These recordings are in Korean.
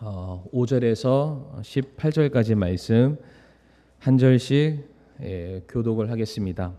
5절에서 18절까지 말씀 한 절씩 교독을 하겠습니다.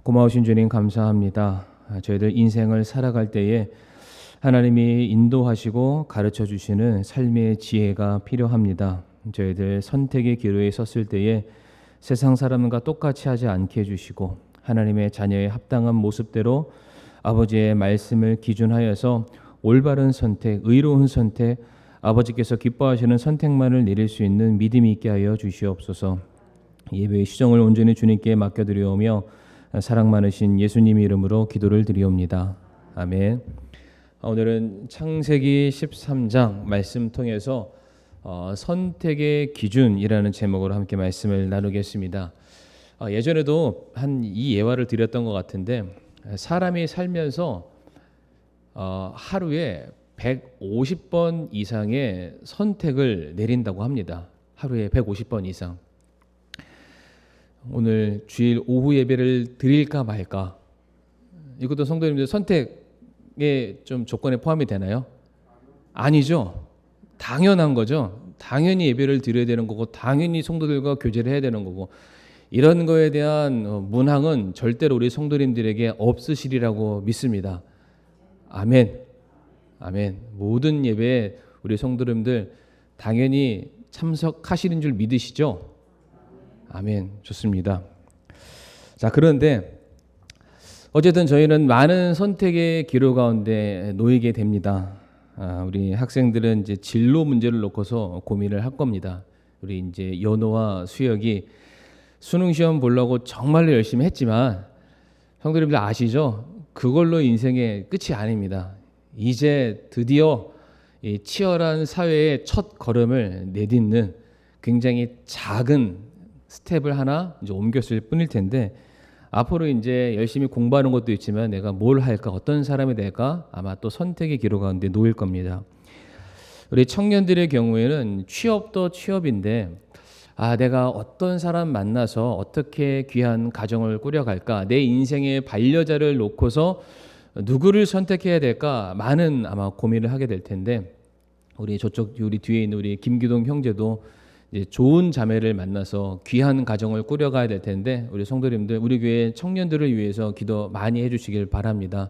고마우신 주님 감사합니다. 저희들 인생을 살아갈 때에 하나님이 인도하시고 가르쳐 주시는 삶의 지혜가 필요합니다. 저희들 선택의 기로에 섰을 때에 세상 사람과 똑같이 하지 않게 해주시고 하나님의 자녀의 합당한 모습대로 아버지의 말씀을 기준하여서 올바른 선택, 의로운 선택, 아버지께서 기뻐하시는 선택만을 내릴 수 있는 믿음이 있게 하여 주시옵소서. 예배의 시정을 온전히 주님께 맡겨드리오며 사랑 많으신 예수님의 이름으로 기도를 드리옵니다. 아멘. 오늘은 창세기 13장 말씀 통해서 선택의 기준이라는 제목으로 함께 말씀을 나누겠습니다. 예전에도 이 예화를 드렸던 것 같은데 사람이 살면서 하루에 150번 이상의 선택을 내린다고 합니다. 하루에 150번 이상. 오늘 주일 오후 예배를 드릴까 말까, 이것도 성도님들 선택의 좀 조건에 포함이 되나요? 아니죠. 당연한 거죠. 당연히 예배를 드려야 되는 거고 당연히 성도들과 교제를 해야 되는 거고, 이런 거에 대한 문항은 절대로 우리 성도님들에게 없으시리라고 믿습니다. 아멘. 아멘. 모든 예배에 우리 성도님들 당연히 참석하시는 줄 믿으시죠? 아멘. 좋습니다. 자, 그런데 어쨌든 저희는 많은 선택의 기로 가운데 놓이게 됩니다. 우리 학생들은 이제 진로 문제를 놓고서 고민을 할 겁니다. 우리 이제 연호와 수혁이 수능 시험 보려고 정말로 열심히 했지만 성도님들 아시죠? 그걸로 인생의 끝이 아닙니다. 이제 드디어 이 치열한 사회의 첫 걸음을 내딛는 굉장히 작은 스텝을 하나 이제 옮겼을 뿐일 텐데, 앞으로 이제 열심히 공부하는 것도 있지만 내가 뭘 할까, 어떤 사람이 될까, 아마 또 선택의 기로 가운데 놓일 겁니다. 우리 청년들의 경우에는 취업도 취업인데 내가 어떤 사람 만나서 어떻게 귀한 가정을 꾸려갈까, 내 인생의 반려자를 놓고서 누구를 선택해야 될까, 많은 아마 고민을 하게 될 텐데, 우리 뒤에 있는 우리 김기동 형제도 이제 좋은 자매를 만나서 귀한 가정을 꾸려가야 될 텐데, 우리 성도님들, 우리 교회 청년들을 위해서 기도 많이 해주시길 바랍니다.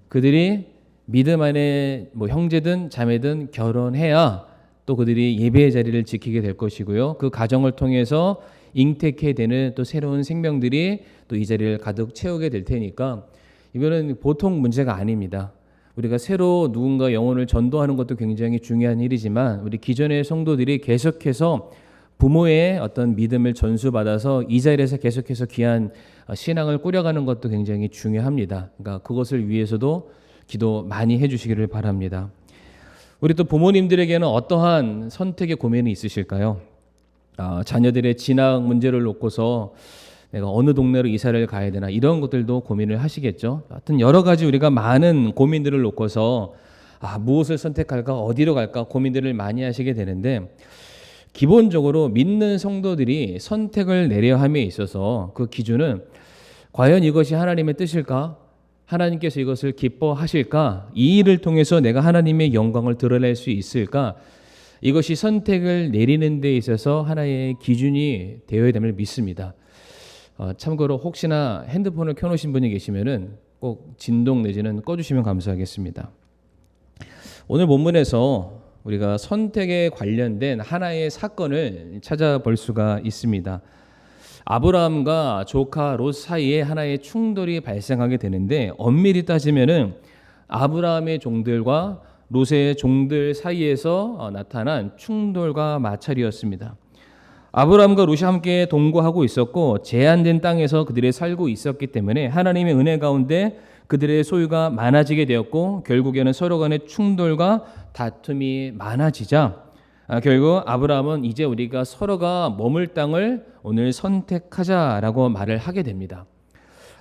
그들이 믿음 안에 형제든 자매든 결혼해야 또 그들이 예배의 자리를 지키게 될 것이고요. 그 가정을 통해서 잉태케 되는 또 새로운 생명들이 또 이 자리를 가득 채우게 될 테니까 이거는 보통 문제가 아닙니다. 우리가 새로 누군가 영혼을 전도하는 것도 굉장히 중요한 일이지만 우리 기존의 성도들이 계속해서 부모의 어떤 믿음을 전수받아서 이 자리에서 계속해서 귀한 신앙을 꾸려가는 것도 굉장히 중요합니다. 그러니까 그것을 위해서도 기도 많이 해주시기를 바랍니다. 우리 또 부모님들에게는 어떠한 선택의 고민이 있으실까요? 자녀들의 진학 문제를 놓고서 내가 어느 동네로 이사를 가야 되나 이런 것들도 고민을 하시겠죠. 하여튼 여러 가지 우리가 많은 고민들을 놓고서 무엇을 선택할까 어디로 갈까 고민들을 많이 하시게 되는데 기본적으로 믿는 성도들이 선택을 내려 함에 있어서 그 기준은 과연 이것이 하나님의 뜻일까? 하나님께서 이것을 기뻐하실까? 이 일을 통해서 내가 하나님의 영광을 드러낼 수 있을까? 이것이 선택을 내리는 데 있어서 하나의 기준이 되어야 됨을 믿습니다. 참고로 혹시나 핸드폰을 켜놓으신 분이 계시면은 꼭 진동 내지는 꺼주시면 감사하겠습니다. 오늘 본문에서 우리가 선택에 관련된 하나의 사건을 찾아볼 수가 있습니다. 아브라함과 조카 롯 사이에 하나의 충돌이 발생하게 되는데 엄밀히 따지면은 아브라함의 종들과 롯의 종들 사이에서 나타난 충돌과 마찰이었습니다. 아브라함과 롯이 함께 동거하고 있었고 제한된 땅에서 그들이 살고 있었기 때문에 하나님의 은혜 가운데 그들의 소유가 많아지게 되었고 결국에는 서로 간의 충돌과 다툼이 많아지자 결국 아브라함은 이제 우리가 서로가 머물 땅을 오늘 선택하자라고 말을 하게 됩니다.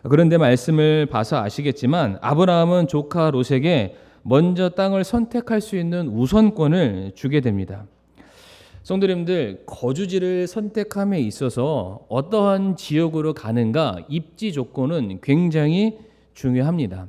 그런데 말씀을 봐서 아시겠지만 아브라함은 조카 롯에게 먼저 땅을 선택할 수 있는 우선권을 주게 됩니다. 성도님들, 거주지를 선택함에 있어서 어떠한 지역으로 가는가 입지 조건은 굉장히 중요합니다.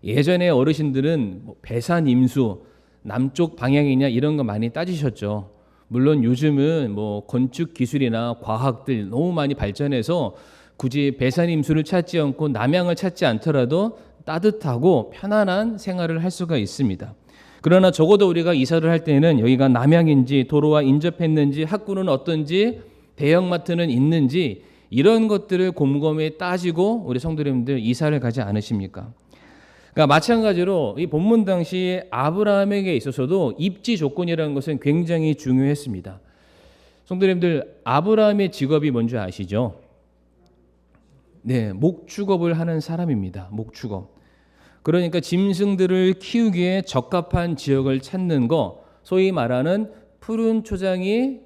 예전에 어르신들은 배산 임수 남쪽 방향이냐 이런 거 많이 따지셨죠. 물론 요즘은 건축 기술이나 과학들 너무 많이 발전해서 굳이 배산 임수를 찾지 않고 남향을 찾지 않더라도 따뜻하고 편안한 생활을 할 수가 있습니다. 그러나 적어도 우리가 이사를 할 때는 여기가 남향인지 도로와 인접했는지 학구는 어떤지 대형마트는 있는지 이런 것들을 곰곰이 따지고 우리 성도님들 이사를 가지 않으십니까? 그러니까 마찬가지로 이 본문 당시 아브라함에게 있어서도 입지 조건이라는 것은 굉장히 중요했습니다. 성도님들, 아브라함의 직업이 뭔지 아시죠? 네, 목축업을 하는 사람입니다. 목축업. 그러니까 짐승들을 키우기에 적합한 지역을 찾는 거, 소위 말하는 푸른 초장이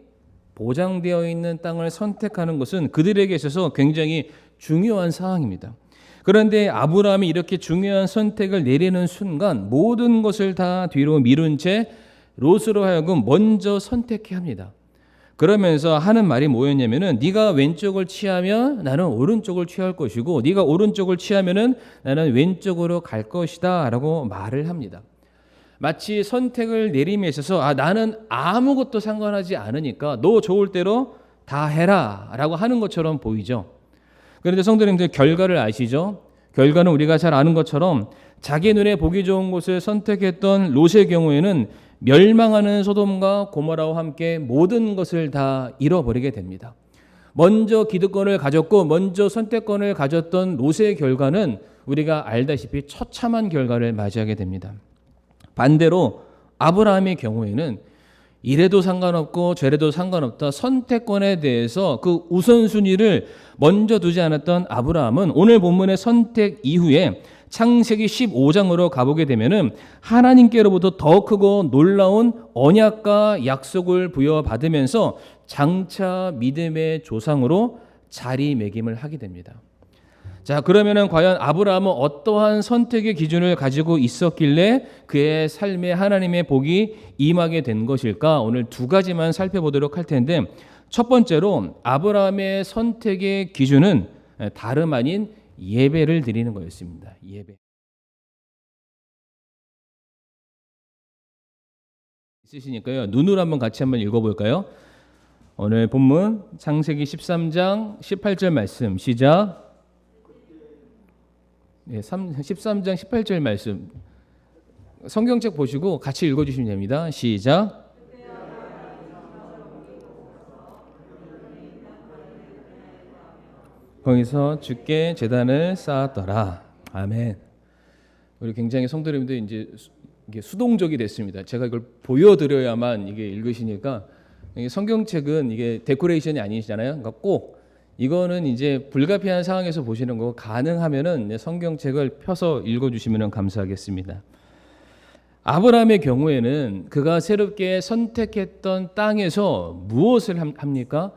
보장되어 있는 땅을 선택하는 것은 그들에게 있어서 굉장히 중요한 사항입니다. 그런데 아브라함이 이렇게 중요한 선택을 내리는 순간 모든 것을 다 뒤로 미룬 채 롯으로 하여금 먼저 선택해야 합니다. 그러면서 하는 말이 뭐였냐면은 네가 왼쪽을 취하면 나는 오른쪽을 취할 것이고 네가 오른쪽을 취하면은 나는 왼쪽으로 갈 것이다라고 말을 합니다. 마치 선택을 내림에 있어서 나는 아무것도 상관하지 않으니까 너 좋을 대로 다 해라라고 하는 것처럼 보이죠. 그런데 성도님들 결과를 아시죠? 결과는 우리가 잘 아는 것처럼 자기 눈에 보기 좋은 곳을 선택했던 롯의 경우에는 멸망하는 소돔과 고모라와 함께 모든 것을 다 잃어버리게 됩니다. 먼저 기득권을 가졌고 먼저 선택권을 가졌던 롯의 결과는 우리가 알다시피 처참한 결과를 맞이하게 됩니다. 반대로 아브라함의 경우에는 이래도 상관없고 저래도 상관없다 선택권에 대해서 그 우선순위를 먼저 두지 않았던 아브라함은 오늘 본문의 선택 이후에 창세기 15장으로 가보게 되면은 하나님께로부터 더 크고 놀라운 언약과 약속을 부여받으면서 장차 믿음의 조상으로 자리매김을 하게 됩니다. 자, 그러면은 과연 아브라함은 어떠한 선택의 기준을 가지고 있었길래 그의 삶에 하나님의 복이 임하게 된 것일까? 오늘 두 가지만 살펴보도록 할 텐데 첫 번째로 아브라함의 선택의 기준은 다름 아닌 예배를 드리는 거였습니다. 예배. 있으시니까요. 눈으로 한번 같이 한번 읽어볼까요? 오늘 본문 창세기 13장 18절 말씀 시작. 13장 18절 말씀 성경책 보시고 같이 읽어주시면 됩니다. 시작. 거기서 주께 제단을 쌓았더라. 아멘. 우리 굉장히 성도님들 이제 이게 수동적이 됐습니다. 제가 이걸 보여드려야만 이게 읽으시니까, 이게 성경책은 이게 데코레이션이 아니시잖아요. 그러니까 꼭 이거는 이제 불가피한 상황에서 보시는 거고, 가능하면은 성경책을 펴서 읽어주시면 감사하겠습니다. 아브라함의 경우에는 그가 새롭게 선택했던 땅에서 무엇을 합니까?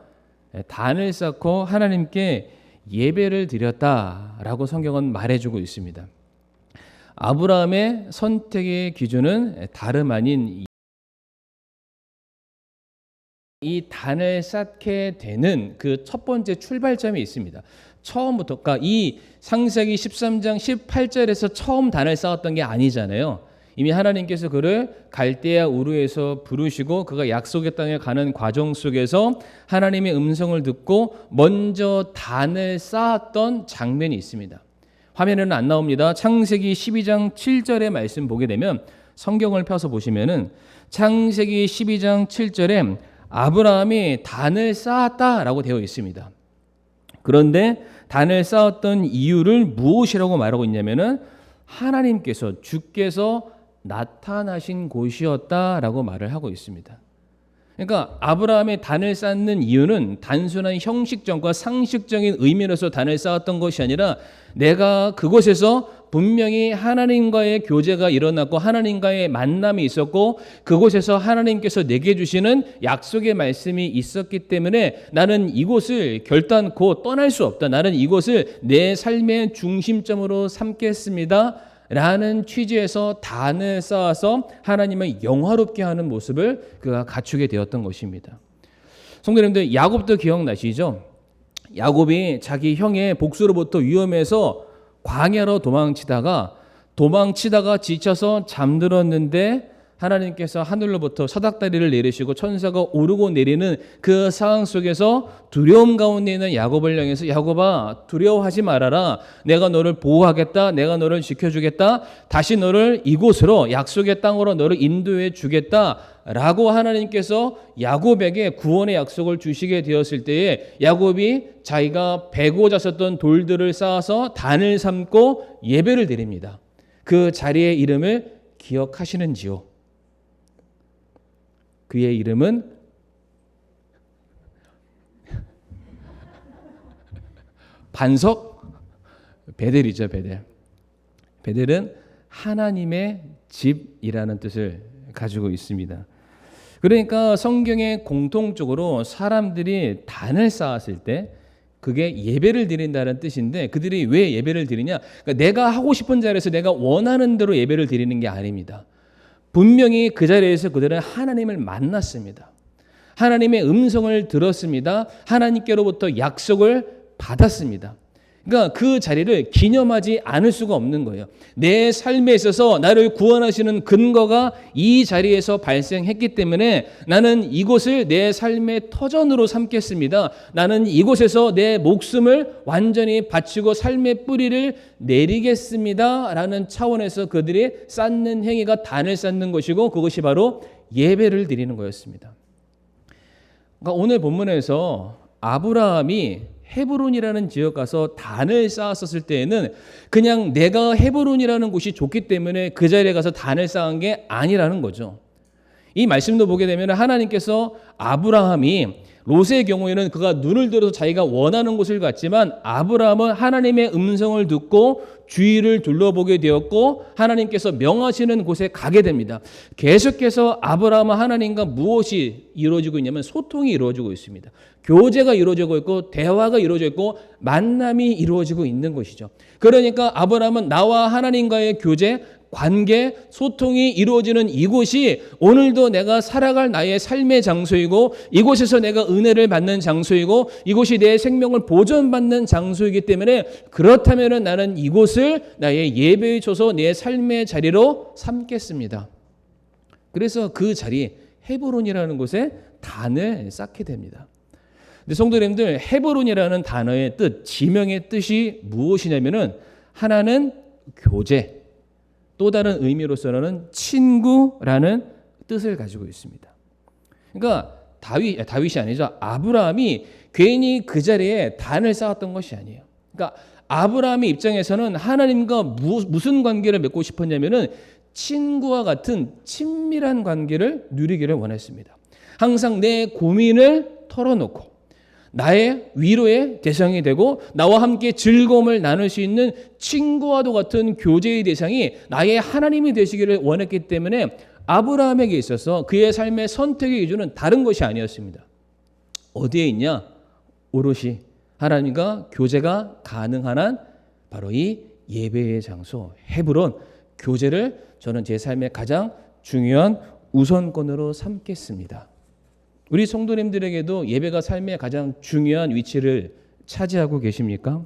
단을 쌓고 하나님께 예배를 드렸다라고 성경은 말해주고 있습니다. 아브라함의 선택의 기준은 다름 아닌 이 단을 쌓게 되는 그 첫 번째 출발점이 있습니다. 처음부터, 그러니까 이 창세기 13장 18절에서 처음 단을 쌓았던 게 아니잖아요. 이미 하나님께서 그를 갈대아 우르에서 부르시고 그가 약속의 땅에 가는 과정 속에서 하나님의 음성을 듣고 먼저 단을 쌓았던 장면이 있습니다. 화면에는 안 나옵니다. 창세기 12장 7절의 말씀 보게 되면, 성경을 펴서 보시면은 창세기 12장 7절에 아브라함이 단을 쌓았다라고 되어 있습니다. 그런데 단을 쌓았던 이유를 무엇이라고 말하고 있냐면은 하나님께서, 주께서 나타나신 곳이었다라고 말을 하고 있습니다. 그러니까 아브라함의 단을 쌓는 이유는 단순한 형식적과 상식적인 의미로서 단을 쌓았던 것이 아니라, 내가 그곳에서 분명히 하나님과의 교제가 일어났고 하나님과의 만남이 있었고 그곳에서 하나님께서 내게 주시는 약속의 말씀이 있었기 때문에 나는 이곳을 결단코 떠날 수 없다. 나는 이곳을 내 삶의 중심점으로 삼겠습니다. 라는 취지에서 단을 쌓아서 하나님을 영화롭게 하는 모습을 그가 갖추게 되었던 것입니다. 성도님들, 야곱도 기억나시죠? 야곱이 자기 형의 복수로부터 위험해서 광야로 도망치다가 지쳐서 잠들었는데 하나님께서 하늘로부터 사닥다리를 내리시고 천사가 오르고 내리는 그 상황 속에서 두려움 가운데 있는 야곱을 향해서, 야곱아, 두려워하지 말아라. 내가 너를 보호하겠다. 내가 너를 지켜주겠다. 다시 너를 이곳으로, 약속의 땅으로 너를 인도해 주겠다. 라고 하나님께서 야곱에게 구원의 약속을 주시게 되었을 때에 야곱이 자기가 베고자 썼던 돌들을 쌓아서 단을 삼고 예배를 드립니다. 그 자리의 이름을 기억하시는지요? 그의 이름은 반석 베델이죠. 베델은 하나님의 집이라는 뜻을 가지고 있습니다. 그러니까 성경에 공통적으로 사람들이 단을 쌓았을 때 그게 예배를 드린다는 뜻인데, 그들이 왜 예배를 드리냐? 그러니까 내가 하고 싶은 자리에서 내가 원하는 대로 예배를 드리는 게 아닙니다. 분명히 그 자리에서 그들은 하나님을 만났습니다. 하나님의 음성을 들었습니다. 하나님께로부터 약속을 받았습니다. 그러니까 그 자리를 기념하지 않을 수가 없는 거예요. 내 삶에 있어서 나를 구원하시는 근거가 이 자리에서 발생했기 때문에 나는 이곳을 내 삶의 터전으로 삼겠습니다. 나는 이곳에서 내 목숨을 완전히 바치고 삶의 뿌리를 내리겠습니다. 라는 차원에서 그들이 쌓는 행위가 단을 쌓는 것이고, 그것이 바로 예배를 드리는 거였습니다. 그러니까 오늘 본문에서 아브라함이 헤브론이라는 지역 가서 단을 쌓았었을 때에는 그냥 내가 헤브론이라는 곳이 좋기 때문에 그 자리에 가서 단을 쌓은 게 아니라는 거죠. 이 말씀도 보게 되면 하나님께서 아브라함이, 롯의 경우에는 그가 눈을 들어서 자기가 원하는 곳을 갔지만 아브라함은 하나님의 음성을 듣고 주위를 둘러보게 되었고 하나님께서 명하시는 곳에 가게 됩니다. 계속해서 아브라함은 하나님과 무엇이 이루어지고 있냐면 소통이 이루어지고 있습니다. 교제가 이루어지고 있고 대화가 이루어져 있고 만남이 이루어지고 있는 것이죠. 그러니까 아브라함은 나와 하나님과의 교제, 관계, 소통이 이루어지는 이곳이 오늘도 내가 살아갈 나의 삶의 장소이고 이곳에서 내가 은혜를 받는 장소이고 이곳이 내 생명을 보존받는 장소이기 때문에 그렇다면 나는 이곳을 나의 예배의 초소, 내 삶의 자리로 삼겠습니다. 그래서 그 자리 헤브론이라는 곳에 단을 쌓게 됩니다. 근데 성도님들, 헤브론이라는 단어의 뜻, 지명의 뜻이 무엇이냐면은 하나는 교제, 또 다른 의미로서는 친구라는 뜻을 가지고 있습니다. 그러니까 다윗이 아니죠. 아브라함이 괜히 그 자리에 단을 쌓았던 것이 아니에요. 그러니까 아브라함의 입장에서는 하나님과 무슨 관계를 맺고 싶었냐면은 친구와 같은 친밀한 관계를 누리기를 원했습니다. 항상 내 고민을 털어놓고 나의 위로의 대상이 되고 나와 함께 즐거움을 나눌 수 있는 친구와도 같은 교제의 대상이 나의 하나님이 되시기를 원했기 때문에 아브라함에게 있어서 그의 삶의 선택의 기준은 다른 것이 아니었습니다. 어디에 있냐? 오롯이 하나님과 교제가 가능한 한 바로 이 예배의 장소 헤브론, 교제를 저는 제 삶의 가장 중요한 우선권으로 삼겠습니다. 우리 성도님들에게도 예배가 삶의 가장 중요한 위치를 차지하고 계십니까?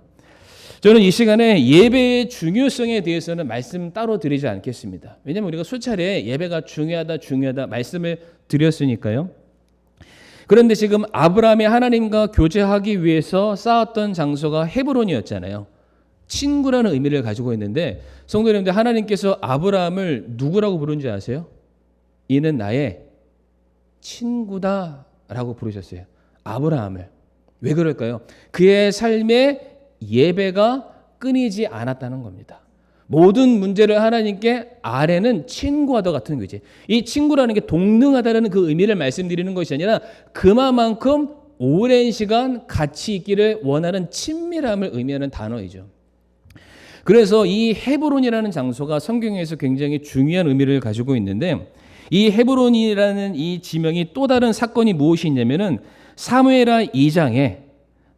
저는 이 시간에 예배의 중요성에 대해서는 말씀 따로 드리지 않겠습니다. 왜냐하면 우리가 수차례 예배가 중요하다 말씀을 드렸으니까요. 그런데 지금 아브라함이 하나님과 교제하기 위해서 쌓았던 장소가 헤브론이었잖아요. 친구라는 의미를 가지고 있는데 성도님들, 하나님께서 아브라함을 누구라고 부른지 아세요? 이는 나의 친구다라고 부르셨어요. 아브라함을. 왜 그럴까요? 그의 삶에 예배가 끊이지 않았다는 겁니다. 모든 문제를 하나님께 아뢰는 친구와도 같은 거지. 이 친구라는 게 동등하다는 그 의미를 말씀드리는 것이 아니라 그만큼 오랜 시간 같이 있기를 원하는 친밀함을 의미하는 단어이죠. 그래서 이 헤브론이라는 장소가 성경에서 굉장히 중요한 의미를 가지고 있는데, 이 헤브론이라는 이 지명이 또 다른 사건이 무엇이 있냐면은 사무엘하 2장에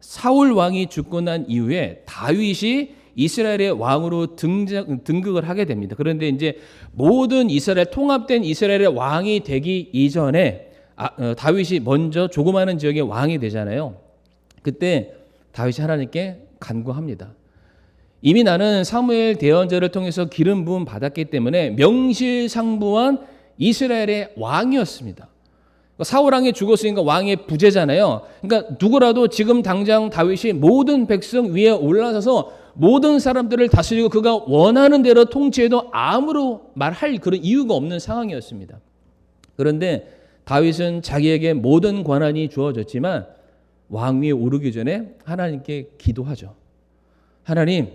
사울 왕이 죽고 난 이후에 다윗이 이스라엘의 왕으로 등극을 하게 됩니다. 그런데 이제 모든 이스라엘, 통합된 이스라엘의 왕이 되기 이전에 다윗이 먼저 조그마한 지역의 왕이 되잖아요. 그때 다윗이 하나님께 간구합니다. 이미 나는 사무엘 대언자를 통해서 기름 부음 받았기 때문에 명실상부한 이스라엘의 왕이었습니다. 사울 왕이 죽었으니까 왕의 부재잖아요. 그러니까 누구라도 지금 당장 다윗이 모든 백성 위에 올라서서 모든 사람들을 다스리고 그가 원하는 대로 통치해도 아무런 말할 그런 이유가 없는 상황이었습니다. 그런데 다윗은 자기에게 모든 권한이 주어졌지만 왕 위에 오르기 전에 하나님께 기도하죠. 하나님,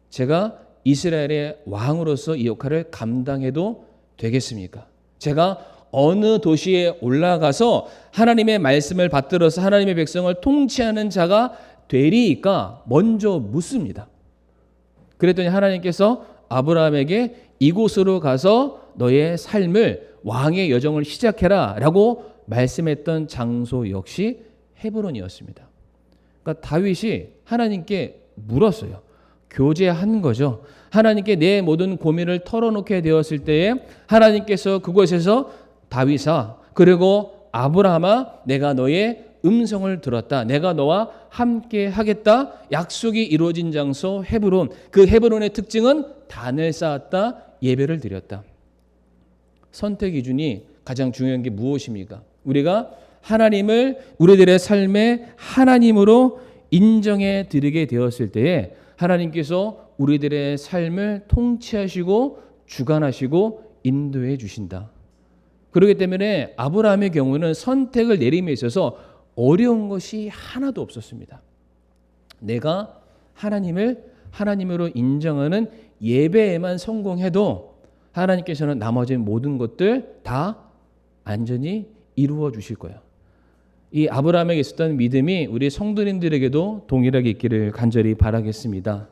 제가 이스라엘의 왕으로서 이 역할을 감당해도 되겠습니까? 제가 어느 도시에 올라가서 하나님의 말씀을 받들어서 하나님의 백성을 통치하는 자가 되리이까 먼저 묻습니다. 그랬더니 하나님께서 아브라함에게 이곳으로 가서 너의 삶을, 왕의 여정을 시작해라 라고 말씀했던 장소 역시 헤브론이었습니다. 그러니까 다윗이 하나님께 물었어요. 교제한 거죠. 하나님께 내 모든 고민을 털어놓게 되었을 때에 하나님께서 그곳에서 다윗아, 그리고 아브라함아, 내가 너의 음성을 들었다. 내가 너와 함께 하겠다. 약속이 이루어진 장소 헤브론. 그 헤브론의 특징은 단을 쌓았다. 예배를 드렸다. 선택 기준이 가장 중요한 게 무엇입니까? 우리가 하나님을 우리들의 삶의 하나님으로 인정해 드리게 되었을 때에 하나님께서 우리들의 삶을 통치하시고 주관하시고 인도해 주신다. 그렇기 때문에 아브라함의 경우는 선택을 내림에 있어서 어려운 것이 하나도 없었습니다. 내가 하나님을 하나님으로 인정하는 예배에만 성공해도 하나님께서는 나머지 모든 것들 다 안전히 이루어 주실 거예요. 이 아브라함에게 있었던 믿음이 우리 성도님들에게도 동일하게 있기를 간절히 바라겠습니다.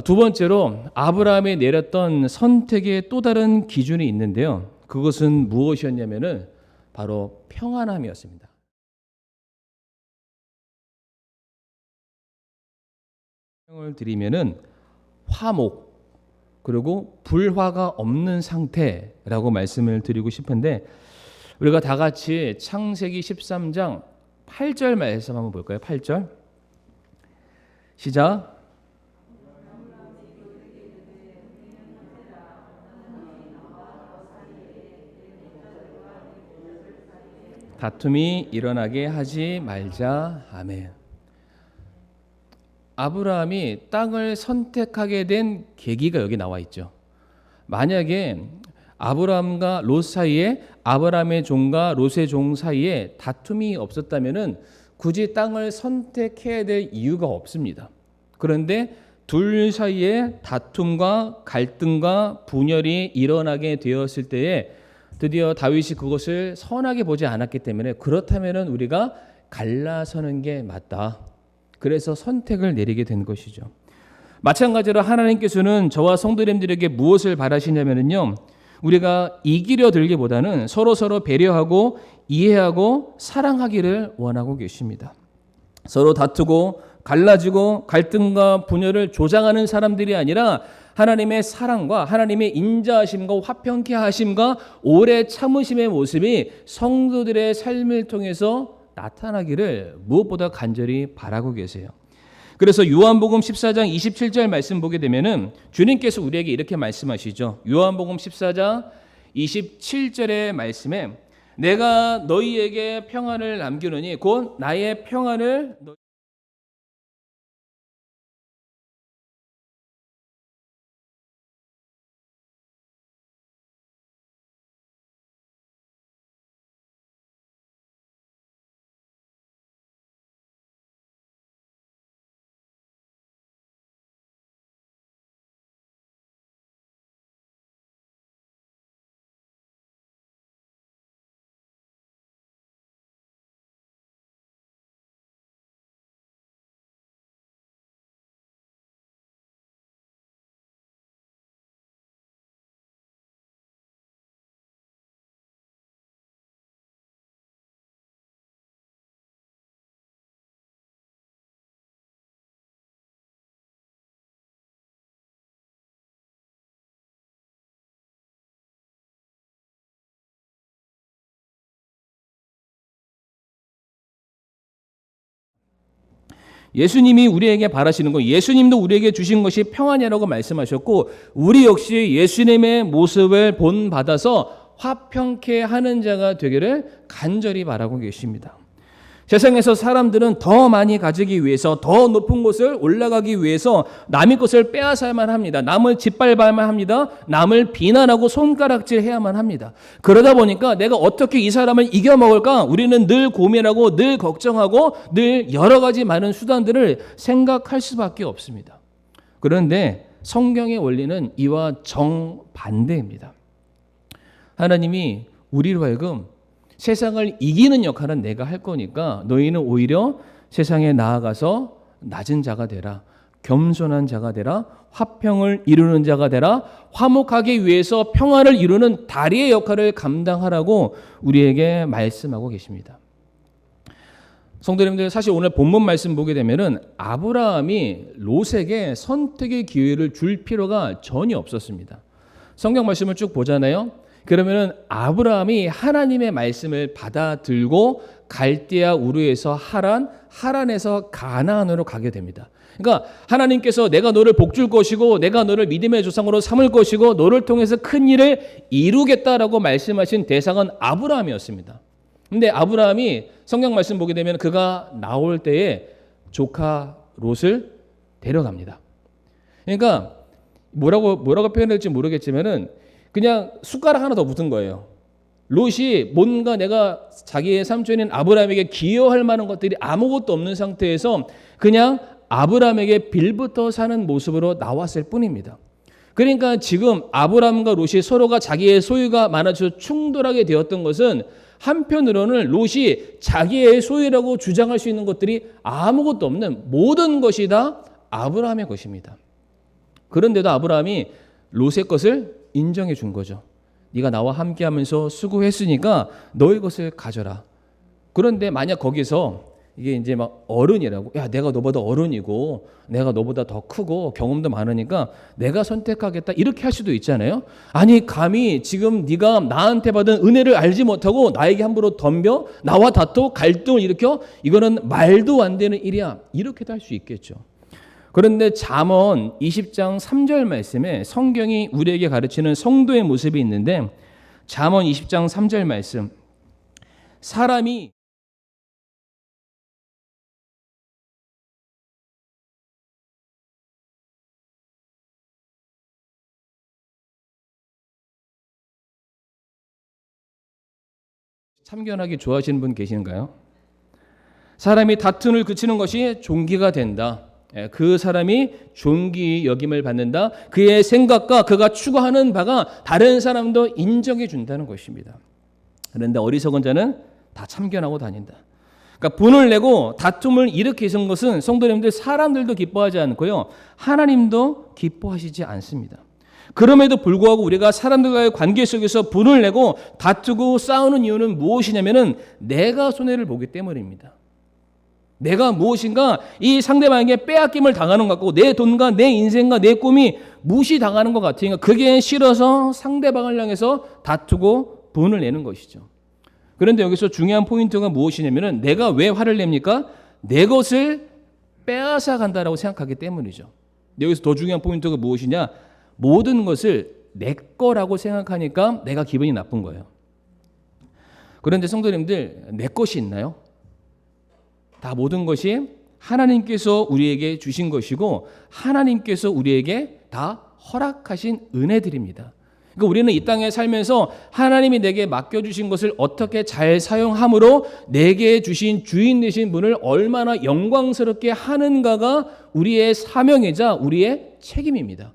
두 번째로 아브라함이 내렸던 선택의 또 다른 기준이 있는데요. 그것은 무엇이었냐면은 바로 평안함이었습니다. 설명을 드리면은 화목 그리고 불화가 없는 상태라고 말씀을 드리고 싶은데, 우리가 다 같이 창세기 13장 8절 말씀 한번 볼까요? 8절 시작. 다툼이 일어나게 하지 말자. 아멘. 아브라함이 땅을 선택하게 된 계기가 여기 나와 있죠. 만약에 아브라함과 롯 사이에, 아브라함의 종과 롯의 종 사이에 다툼이 없었다면은 굳이 땅을 선택해야 될 이유가 없습니다. 그런데 둘 사이에 다툼과 갈등과 분열이 일어나게 되었을 때에 드디어 다윗이 그것을 선하게 보지 않았기 때문에, 그렇다면은 우리가 갈라서는 게 맞다. 그래서 선택을 내리게 된 것이죠. 마찬가지로 하나님께서는 저와 성도님들에게 무엇을 바라시냐면요, 우리가 이기려 들기보다는 서로 배려하고 이해하고 사랑하기를 원하고 계십니다. 서로 다투고 갈라지고 갈등과 분열을 조장하는 사람들이 아니라 하나님의 사랑과 하나님의 인자하심과 화평케 하심과 오래 참으심의 모습이 성도들의 삶을 통해서 나타나기를 무엇보다 간절히 바라고 계세요. 그래서 요한복음 14장 27절 말씀 보게 되면은 주님께서 우리에게 이렇게 말씀하시죠. 요한복음 14장 27절의 말씀에 내가 너희에게 평안을 남기노니 곧 나의 평안을 예수님이 우리에게 바라시는 것, 예수님도 우리에게 주신 것이 평안이라고 말씀하셨고, 우리 역시 예수님의 모습을 본받아서 화평케 하는 자가 되기를 간절히 바라고 계십니다. 세상에서 사람들은 더 많이 가지기 위해서, 더 높은 곳을 올라가기 위해서 남의 것을 빼앗아야만 합니다. 남을 짓밟아야만 합니다. 남을 비난하고 손가락질 해야만 합니다. 그러다 보니까 내가 어떻게 이 사람을 이겨먹을까? 우리는 늘 고민하고 늘 걱정하고 늘 여러 가지 많은 수단들을 생각할 수밖에 없습니다. 그런데 성경의 원리는 이와 정반대입니다. 하나님이 우리로 하여금 세상을 이기는 역할은 내가 할 거니까 너희는 오히려 세상에 나아가서 낮은 자가 되라. 겸손한 자가 되라. 화평을 이루는 자가 되라. 화목하기 위해서 평화를 이루는 다리의 역할을 감당하라고 우리에게 말씀하고 계십니다. 성도님들, 사실 오늘 본문 말씀 보게 되면은 아브라함이 롯에게 선택의 기회를 줄 필요가 전혀 없었습니다. 성경 말씀을 쭉 보잖아요. 그러면은 아브라함이 하나님의 말씀을 받아들고 갈대아 우르에서 하란에서 가나안으로 가게 됩니다. 그러니까 하나님께서 내가 너를 복줄 것이고 내가 너를 믿음의 조상으로 삼을 것이고 너를 통해서 큰 일을 이루겠다라고 말씀하신 대상은 아브라함이었습니다. 근데 아브라함이 성경 말씀 보게 되면 그가 나올 때에 조카 롯을 데려갑니다. 그러니까 뭐라고 표현할지 모르겠지만은 그냥 숟가락 하나 더 붙은 거예요. 롯이 뭔가 내가 자기의 삼촌인 아브라함에게 기여할 만한 것들이 아무것도 없는 상태에서 그냥 아브라함에게 빌부터 사는 모습으로 나왔을 뿐입니다. 그러니까 지금 아브라함과 롯이 서로가 자기의 소유가 많아져 충돌하게 되었던 것은 한편으로는 롯이 자기의 소유라고 주장할 수 있는 것들이 아무것도 없는 모든 것이 다 아브라함의 것입니다. 그런데도 아브라함이 롯의 것을 인정해 준 거죠. 네가 나와 함께하면서 수고했으니까 너의 것을 가져라. 그런데 만약 거기서 이게 이제 막 어른이라고, 야 내가 너보다 어른이고 내가 너보다 더 크고 경험도 많으니까 내가 선택하겠다, 이렇게 할 수도 있잖아요. 아니 감히 지금 네가 나한테 받은 은혜를 알지 못하고 나에게 함부로 덤벼 나와 다투 갈등을 일으켜, 이거는 말도 안 되는 일이야, 이렇게도 할 수 있겠죠. 그런데 잠언 20장 3절 말씀에 성경이 우리에게 가르치는 성도의 모습이 있는데, 잠언 20장 3절 말씀, 사람이 참견하기 좋아하시는 분 계신가요? 사람이 다툼을 그치는 것이 존귀가 된다. 그 사람이 존귀 여김을 받는다. 그의 생각과 그가 추구하는 바가 다른 사람도 인정해 준다는 것입니다. 그런데 어리석은 자는 다 참견하고 다닌다. 그러니까 분을 내고 다툼을 일으키는 것은 성도님들 사람들도 기뻐하지 않고요. 하나님도 기뻐하시지 않습니다. 그럼에도 불구하고 우리가 사람들과의 관계 속에서 분을 내고 다투고 싸우는 이유는 무엇이냐면은 내가 손해를 보기 때문입니다. 내가 무엇인가 이 상대방에게 빼앗김을 당하는 것 같고 내 돈과 내 인생과 내 꿈이 무시당하는 것 같으니까 그게 싫어서 상대방을 향해서 다투고 분을 내는 것이죠. 그런데 여기서 중요한 포인트가 무엇이냐면은 내가 왜 화를 냅니까? 내 것을 빼앗아 간다라고 생각하기 때문이죠. 여기서 더 중요한 포인트가 무엇이냐? 모든 것을 내 거라고 생각하니까 내가 기분이 나쁜 거예요. 그런데 성도님들 내 것이 있나요? 다 모든 것이 하나님께서 우리에게 주신 것이고 하나님께서 우리에게 다 허락하신 은혜들입니다. 그러니까 우리는 이 땅에 살면서 하나님이 내게 맡겨주신 것을 어떻게 잘 사용함으로 내게 주신 주인 되신 분을 얼마나 영광스럽게 하는가가 우리의 사명이자 우리의 책임입니다.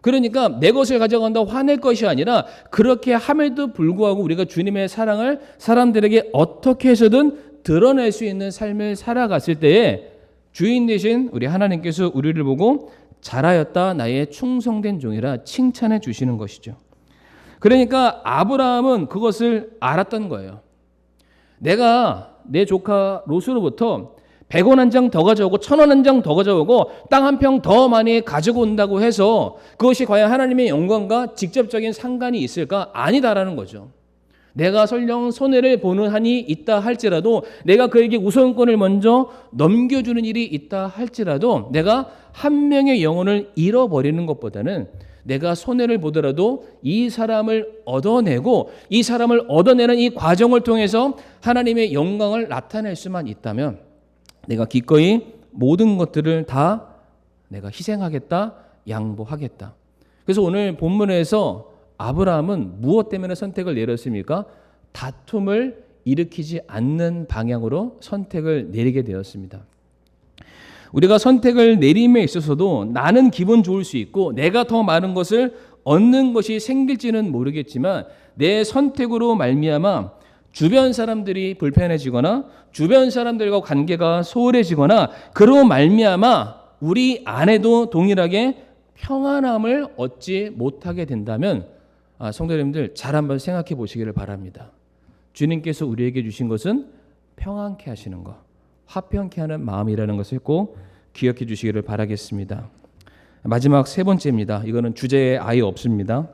그러니까 내 것을 가져간다고 화낼 것이 아니라 그렇게 함에도 불구하고 우리가 주님의 사랑을 사람들에게 어떻게 해서든 드러낼 수 있는 삶을 살아갔을 때에 주인 되신 우리 하나님께서 우리를 보고 잘하였다 나의 충성된 종이라 칭찬해 주시는 것이죠. 그러니까 아브라함은 그것을 알았던 거예요. 내가 내 조카 롯으로부터 100원 한 장 더 가져오고 1000원 한 장 더 가져오고 땅 한 평 더 많이 가지고 온다고 해서 그것이 과연 하나님의 영광과 직접적인 상관이 있을까? 아니다라는 거죠. 내가 설령 손해를 보는 한이 있다 할지라도 내가 그에게 우선권을 먼저 넘겨주는 일이 있다 할지라도 내가 한 명의 영혼을 잃어버리는 것보다는 내가 손해를 보더라도 이 사람을 얻어내고 이 사람을 얻어내는 이 과정을 통해서 하나님의 영광을 나타낼 수만 있다면 내가 기꺼이 모든 것들을 다 내가 희생하겠다, 양보하겠다. 그래서 오늘 본문에서 아브라함은 무엇 때문에 선택을 내렸습니까? 다툼을 일으키지 않는 방향으로 선택을 내리게 되었습니다. 우리가 선택을 내림에 있어서도 나는 기분 좋을 수 있고 내가 더 많은 것을 얻는 것이 생길지는 모르겠지만 내 선택으로 말미암아 주변 사람들이 불편해지거나 주변 사람들과 관계가 소홀해지거나 그로 말미암아 우리 안에도 동일하게 평안함을 얻지 못하게 된다면 성도님들 잘 한번 생각해 보시기를 바랍니다. 주님께서 우리에게 주신 것은 평안케 하시는 것, 화평케 하는 마음이라는 것을 꼭 기억해 주시기를 바라겠습니다. 마지막 세 번째입니다. 이거는 주제에 아예 없습니다.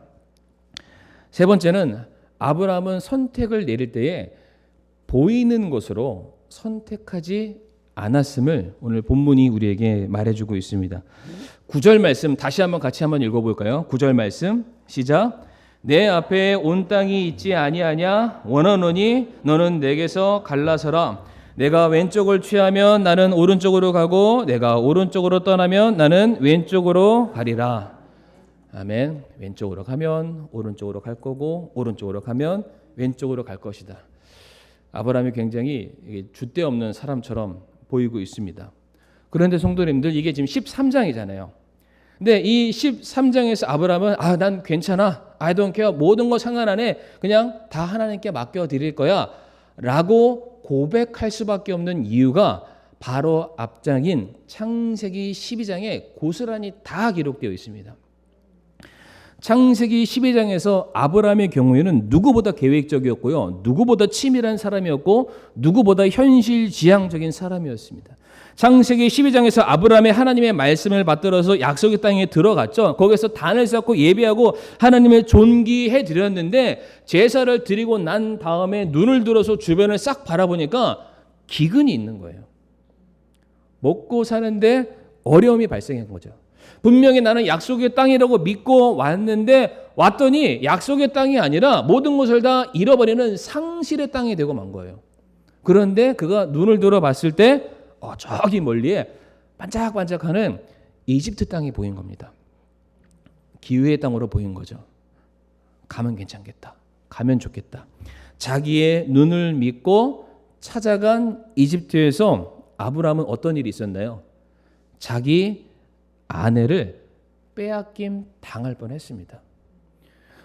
세 번째는 아브라함은 선택을 내릴 때에 보이는 것으로 선택하지 않았음을 오늘 본문이 우리에게 말해주고 있습니다. 9절 말씀 다시 한번 같이 한번 읽어볼까요? 9절 말씀 시작. 내 앞에 온 땅이 있지 아니하냐 원하노니 너는 내게서 갈라서라. 내가 왼쪽을 취하면 나는 오른쪽으로 가고 내가 오른쪽으로 떠나면 나는 왼쪽으로 가리라. 아멘. 왼쪽으로 가면 오른쪽으로 갈 거고 오른쪽으로 가면 왼쪽으로 갈 것이다. 아브라함이 굉장히 줏대 없는 사람처럼 보이고 있습니다. 그런데 성도님들 이게 지금 13장이잖아요. 근데 이 13장에서 아브라함은 난 괜찮아. I don't care. 모든 거 상관 안 해. 그냥 다 하나님께 맡겨드릴 거야. 라고 고백할 수밖에 없는 이유가 바로 앞장인 창세기 12장에 고스란히 다 기록되어 있습니다. 창세기 12장에서 아브라함의 경우에는 누구보다 계획적이었고요. 누구보다 치밀한 사람이었고 누구보다 현실지향적인 사람이었습니다. 창세기 12장에서 아브라함의 하나님의 말씀을 받들어서 약속의 땅에 들어갔죠. 거기서 단을 쌓고 예배하고 하나님을 존귀해 드렸는데 제사를 드리고 난 다음에 눈을 들어서 주변을 싹 바라보니까 기근이 있는 거예요. 먹고 사는데 어려움이 발생한 거죠. 분명히 나는 약속의 땅이라고 믿고 왔더니 약속의 땅이 아니라 모든 것을 다 잃어버리는 상실의 땅이 되고 만 거예요. 그런데 그가 눈을 들어 봤을 때 저기 멀리에 반짝반짝하는 이집트 땅이 보인 겁니다. 기회의 땅으로 보인 거죠. 가면 괜찮겠다. 가면 좋겠다. 자기의 눈을 믿고 찾아간 이집트에서 아브라함은 어떤 일이 있었나요? 자기 아내를 빼앗김 당할 뻔했습니다.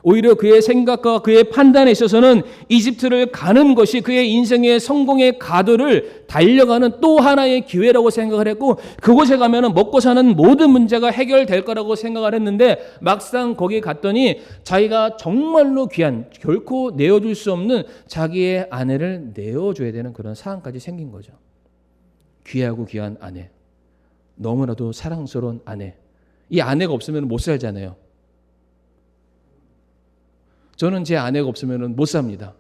오히려 그의 생각과 그의 판단에 있어서는 이집트를 가는 것이 그의 인생의 성공의 가도를 달려가는 또 하나의 기회라고 생각을 했고, 그곳에 가면 먹고 사는 모든 문제가 해결될 거라고 생각을 했는데, 막상 거기 갔더니 자기가 정말로 귀한, 결코 내어줄 수 없는 자기의 아내를 내어줘야 되는 그런 상황까지 생긴 거죠. 귀하고 귀한 아내, 너무나도 사랑스러운 아내. 이 아내가 없으면 못 살잖아요. 저는 제 아내가 없으면 못 삽니다.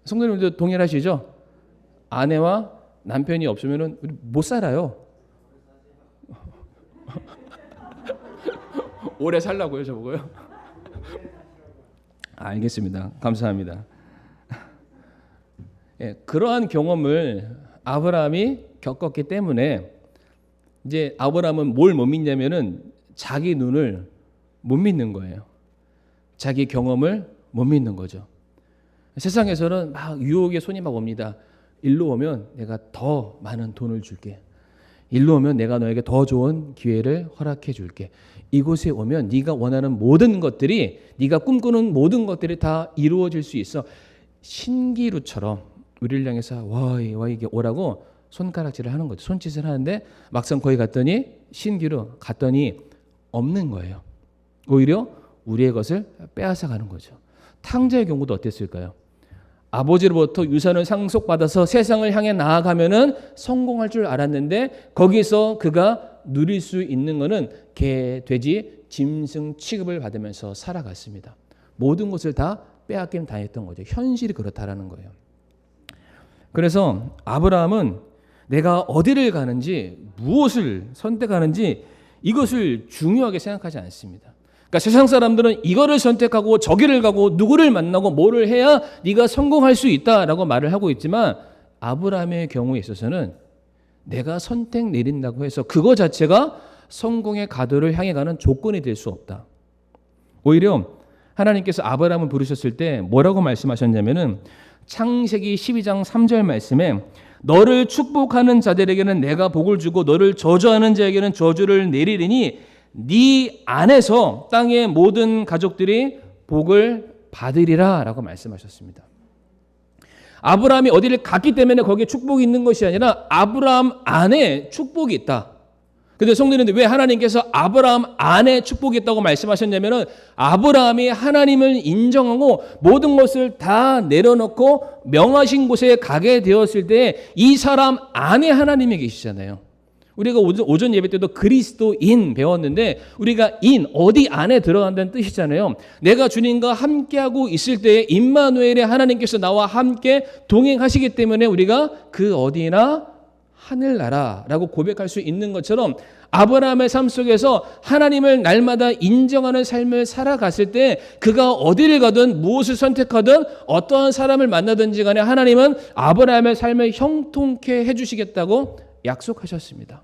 성도님들도 동일하시죠? 아내와 남편이 없으면 못 살아요. 오래 살라고요, 저보고요? 알겠습니다. 감사합니다. 예, 그러한 경험을 아브라함이 겪었기 때문에 이제 아브라함은 뭘 못 믿냐면은 자기 눈을 못 믿는 거예요. 자기 경험을 못 믿는 거죠. 세상에서는 막 유혹의 손이 막 옵니다. 일로 오면 내가 더 많은 돈을 줄게. 일로 오면 내가 너에게 더 좋은 기회를 허락해 줄게. 이곳에 오면 네가 원하는 모든 것들이, 네가 꿈꾸는 모든 것들이 다 이루어질 수 있어. 신기루처럼 우리를 향해서 와 이게 오라고 손가락질을 하는 거죠. 손짓을 하는데 막상 거기 갔더니 신기루 갔더니 없는 거예요. 오히려 우리의 것을 빼앗아 가는 거죠. 탕자의 경우도 어땠을까요? 아버지로부터 유산을 상속받아서 세상을 향해 나아가면은 성공할 줄 알았는데, 거기서 그가 누릴 수 있는 것은 개, 돼지, 짐승 취급을 받으면서 살아갔습니다. 모든 것을 다 빼앗김 당했던 거죠. 현실이 그렇다라는 거예요. 그래서 아브라함은 내가 어디를 가는지, 무엇을 선택하는지 이것을 중요하게 생각하지 않습니다. 그러니까 세상 사람들은 이거를 선택하고 저기를 가고 누구를 만나고 뭐를 해야 네가 성공할 수 있다라고 말을 하고 있지만, 아브라함의 경우에 있어서는 내가 선택 내린다고 해서 그거 자체가 성공의 가도를 향해 가는 조건이 될 수 없다. 오히려 하나님께서 아브라함을 부르셨을 때 뭐라고 말씀하셨냐면은 창세기 12장 3절 말씀에 너를 축복하는 자들에게는 내가 복을 주고 너를 저주하는 자에게는 저주를 내리리니 네 안에서 땅의 모든 가족들이 복을 받으리라 라고 말씀하셨습니다. 아브라함이 어디를 갔기 때문에 거기에 축복이 있는 것이 아니라 아브라함 안에 축복이 있다. 근데 성도님들, 왜 하나님께서 아브라함 안에 축복이 있다고 말씀하셨냐면은 아브라함이 하나님을 인정하고 모든 것을 다 내려놓고 명하신 곳에 가게 되었을 때 이 사람 안에 하나님이 계시잖아요. 우리가 오전 예배 때도 그리스도인 배웠는데, 우리가 인, 어디 안에 들어간다는 뜻이잖아요. 내가 주님과 함께하고 있을 때 임마누엘의 하나님께서 나와 함께 동행하시기 때문에 우리가 그 어디나 하늘나라라고 고백할 수 있는 것처럼, 아브라함의 삶 속에서 하나님을 날마다 인정하는 삶을 살아갔을 때 그가 어디를 가든 무엇을 선택하든 어떠한 사람을 만나든지 간에 하나님은 아브라함의 삶을 형통케 해주시겠다고 약속하셨습니다.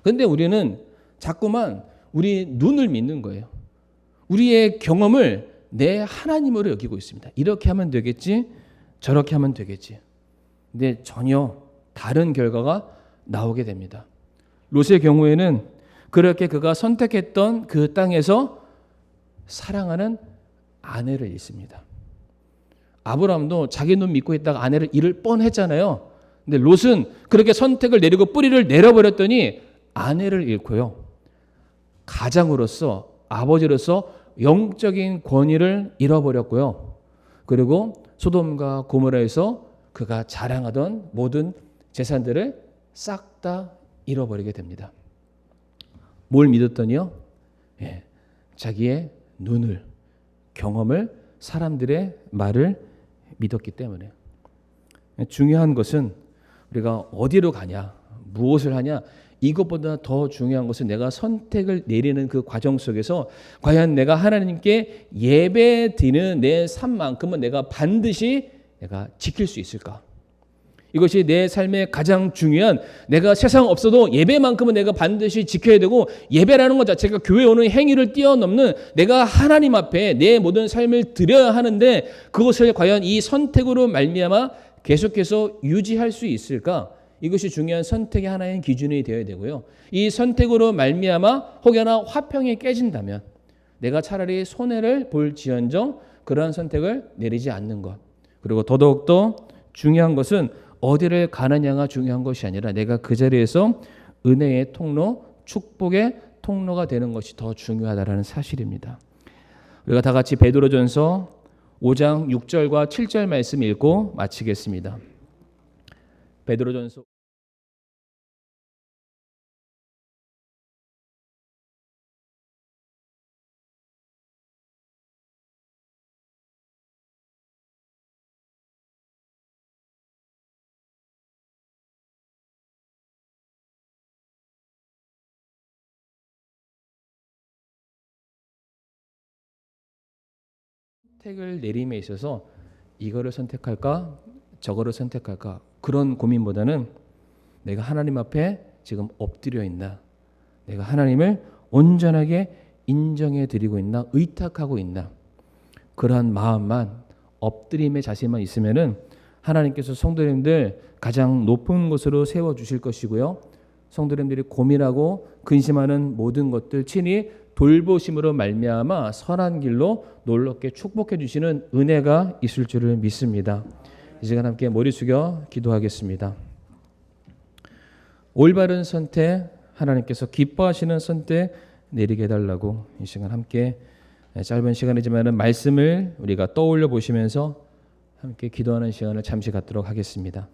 그런데 우리는 자꾸만 우리 눈을 믿는 거예요. 우리의 경험을 내 하나님으로 여기고 있습니다. 이렇게 하면 되겠지, 저렇게 하면 되겠지. 근데 전혀 다른 결과가 나오게 됩니다. 롯의 경우에는 그렇게 그가 선택했던 그 땅에서 사랑하는 아내를 잃습니다. 아브라함도 자기 눈 믿고 있다가 아내를 잃을 뻔했잖아요. 근데 롯은 그렇게 선택을 내리고 뿌리를 내려버렸더니 아내를 잃고요, 가장으로서, 아버지로서 영적인 권위를 잃어버렸고요, 그리고 소돔과 고모라에서 그가 자랑하던 모든 재산들을 싹 다 잃어버리게 됩니다. 뭘 믿었더니요? 자기의 눈을, 경험을, 사람들의 말을 믿었기 때문에. 중요한 것은 우리가 어디로 가냐, 무엇을 하냐, 이것보다 더 중요한 것은 내가 선택을 내리는 그 과정 속에서 과연 내가 하나님께 예배 드리는 내 삶만큼은 내가 반드시 내가 지킬 수 있을까? 이것이 내 삶의 가장 중요한, 내가 세상 없어도 예배만큼은 내가 반드시 지켜야 되고, 예배라는 것 자체가 교회 오는 행위를 뛰어넘는 내가 하나님 앞에 내 모든 삶을 드려야 하는데, 그것을 과연 이 선택으로 말미암아 계속해서 유지할 수 있을까? 이것이 중요한 선택의 하나의 기준이 되어야 되고요. 이 선택으로 말미암아 혹여나 화평이 깨진다면 내가 차라리 손해를 볼지언정 그러한 선택을 내리지 않는 것. 그리고 더더욱더 중요한 것은 어디를 가느냐가 중요한 것이 아니라 내가 그 자리에서 은혜의 통로, 축복의 통로가 되는 것이 더 중요하다는 사실입니다. 우리가 다 같이 베드로전서 5장 6절과 7절 말씀 읽고 마치겠습니다. 베드로전서 선택을 내림에 있어서 이거를 선택할까 저거를 선택할까 그런 고민보다는 내가 하나님 앞에 지금 엎드려 있나, 내가 하나님을 온전하게 인정해 드리고 있나, 의탁하고 있나, 그러한 마음만, 엎드림의 자세만 있으면은 하나님께서 성도님들 가장 높은 곳으로 세워주실 것이고요. 성도님들이 고민하고 근심하는 모든 것들 친히 돌보심으로 말미암아 선한 길로 놀랍게 축복해 주시는 은혜가 있을 줄을 믿습니다. 이 시간 함께 머리 숙여 기도하겠습니다. 올바른 선택, 하나님께서 기뻐하시는 선택 내리게 해달라고 이 시간 함께 짧은 시간이지만 말씀을 우리가 떠올려 보시면서 함께 기도하는 시간을 잠시 갖도록 하겠습니다.